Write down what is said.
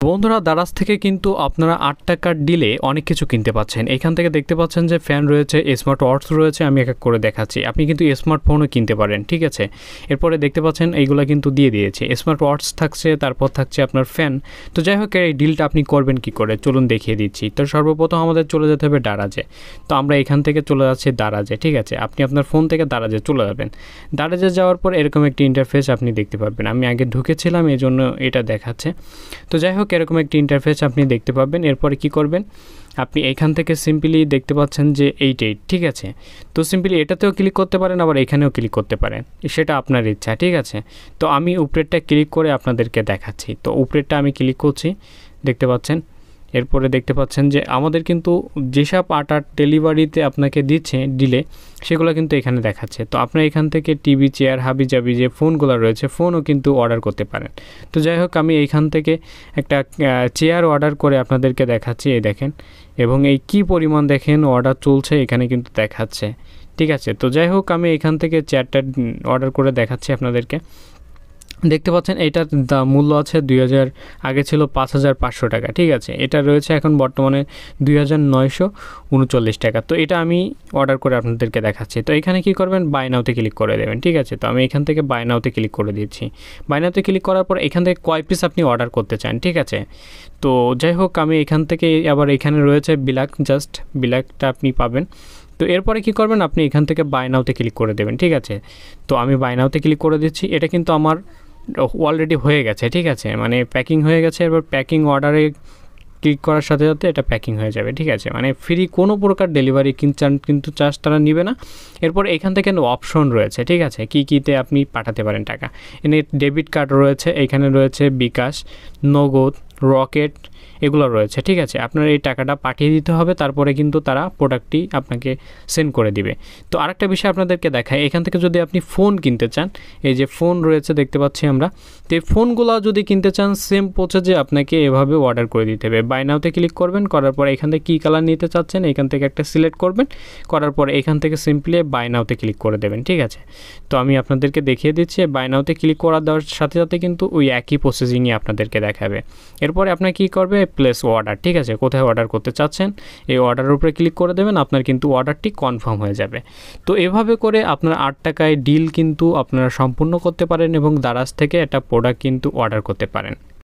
বন্ধুরা দারাজ থেকে কিন্তু আপনারা 8 টাকার ডিলে অনেক কিছু কিনতে পাচ্ছেন। এখান থেকে দেখতে পাচ্ছেন যে ফ্যান রয়েছে, স্মার্ট ওয়াচ রয়েছে, আমি এক এক করে দেখাচ্ছি। আপনি কিন্তু স্মার্টফোনও কিনতে পারেন, ঠিক আছে। এরপরে দেখতে পাচ্ছেন এইগুলা কিন্তু দিয়ে দিয়েছে, স্মার্ট ওয়াচ থাকছে, তারপর থাকছে আপনার ফ্যান। তো যাই হোক এই ডিলটা আপনি করবেন কি করে চলুন দেখিয়ে দিচ্ছি। তো সর্বপ্রথম আমাদের চলে যেতে হবে দারাজে। তো আমরা এখান থেকে চলে যাচ্ছি দারাজে, ঠিক আছে। আপনি আপনার ফোন থেকে দারাজে চলে যাবেন। দারাজে যাওয়ার পর এরকম একটি ইন্টারফেস আপনি দেখতে পারবেন। আমি আগে ঢুকেছিলাম এই জন্য এটা দেখাচ্ছে। তো যাই হোক এরকম একটি ইন্টারফেস আপনি দেখতে পাবেন। এরপরে কি করবেন, আপনি এখান থেকে সিম্পলি দেখতে পাচ্ছেন যে 88, ঠিক আছে। তো সিম্পলি এটাতেও ক্লিক করতে পারেন, আবার এখানেও ক্লিক করতে পারেন, সেটা আপনার ইচ্ছা, ঠিক আছে। তো আমি উপরেরটা ক্লিক করে আপনাদেরকে দেখাচ্ছি। তো উপরেরটা আমি ক্লিক করছি, দেখতে পাচ্ছেন। এরপরে দেখতে পাচ্ছেন যে আমাদের কিন্তু যেসব আটার ডেলিভারিতে আপনাকে দিচ্ছে ডিলে, সেগুলো কিন্তু এখানে দেখাচ্ছে। তো আপনার এখান থেকে টিভি, চেয়ার, হাবিজাবি যে ফোনগুলো রয়েছে, ফোনও কিন্তু অর্ডার করতে পারেন। তো যাই হোক আমি এইখান থেকে একটা চেয়ার অর্ডার করে আপনাদেরকে দেখাচ্ছি, এই দেখেন। এবং এই কি পরিমাণ দেখেন অর্ডার চলছে এখানে কিন্তু দেখাচ্ছে, ঠিক আছে। তো যাই হোক আমি এখান থেকে চেয়ারটা অর্ডার করে দেখাচ্ছি আপনাদেরকে। দেখতে পাচ্ছেন এটার মূল্য আছে 2000, আগে ছিল 5500 টাকা, ঠিক আছে। এটা রয়েছে এখন বর্তমানে 2939 টাকা। তো এটা আমি অর্ডার করে আপনাদেরকে দেখাচ্ছি। তো এখানে কি করবেন, বাই নাওতে ক্লিক করে দেবেন, ঠিক আছে। তো আমি এখান থেকে বাই নাওতে ক্লিক করে দিচ্ছি। বাই নাওতে ক্লিক করার পর এখান থেকে কয় পিস আপনি অর্ডার করতে চান, ঠিক আছে। তো যাই হোক আমি এখান থেকে আবার এখানে রয়েছে বিলাক, জাস্ট বিলাকটা আপনি পাবেন। তো এরপরে কি করবেন, আপনি এখান থেকে বাই নাওতে ক্লিক করে দেবেন, ঠিক আছে। তো আমি বাই নাওতে ক্লিক করে দিচ্ছি। এটা কিন্তু আমার অলরেডি হয়ে গেছে, ঠিক আছে, মানে প্যাকিং হয়ে গেছে। এবার প্যাকিং অর্ডারে ক্লিক করার সাথে সাথে এটা প্যাকিং হয়ে যাবে, ঠিক আছে। মানে ফ্রি কোনো প্রকার ডেলিভারি কিন্তু চার্জ তারা নেবে না। এরপর এখান থেকে অপশন রয়েছে, ঠিক আছে, কীতে আপনি পাঠাতে পারেন টাকা। এখানে ডেবিট কার্ড রয়েছে, এখানে রয়েছে বিকাশ, নগদ, রকেট, এগুলো রয়েছে, ঠিক আছে। আপনার এই টাকাটা পাঠিয়ে দিতে হবে, তারপরে কিন্তু তারা প্রোডাক্টটি আপনাকে সেন্ড করে দিবে। তো আরেকটা বিষয় আপনাদেরকে দেখায়, এখান থেকে যদি আপনি ফোন কিনতে চান, এই যে ফোন রয়েছে দেখতে পাচ্ছি আমরা। তো এই ফোনগুলো যদি কিনতে চান সেম প্রসেসে আপনাকে এভাবে অর্ডার করে দিতে হবে। বাই নাওতে ক্লিক করবেন, করার পর এখান থেকে কী কালার নিতে চাচ্ছেন এখান থেকে একটা সিলেক্ট করবেন, করার পর এখান থেকে সিম্পলি বাই নাওতে ক্লিক করে দেবেন, ঠিক আছে। তো আমি আপনাদেরকে দেখিয়ে দিচ্ছি, বাই নাওতে ক্লিক করা দেওয়ার সাথে সাথে কিন্তু ওই একই প্রসেসিংই আপনাদেরকে দেখাবে। এরপরে আপনার কী করবে, প্লেস অর্ডার, ঠিক আছে, কোথায় অর্ডার করতে চাচ্ছেন এই অর্ডারের উপরে ক্লিক করে দেবেন, আপনার কিন্তু অর্ডারটি কনফার্ম হয়ে যাবে। তো এভাবে করে আপনার 8 টাকায় ডিল কিন্তু আপনারা সম্পূর্ণ করতে পারেন এবং দারাজ থেকে একটা প্রোডাক্ট কিন্তু অর্ডার করতে পারেন।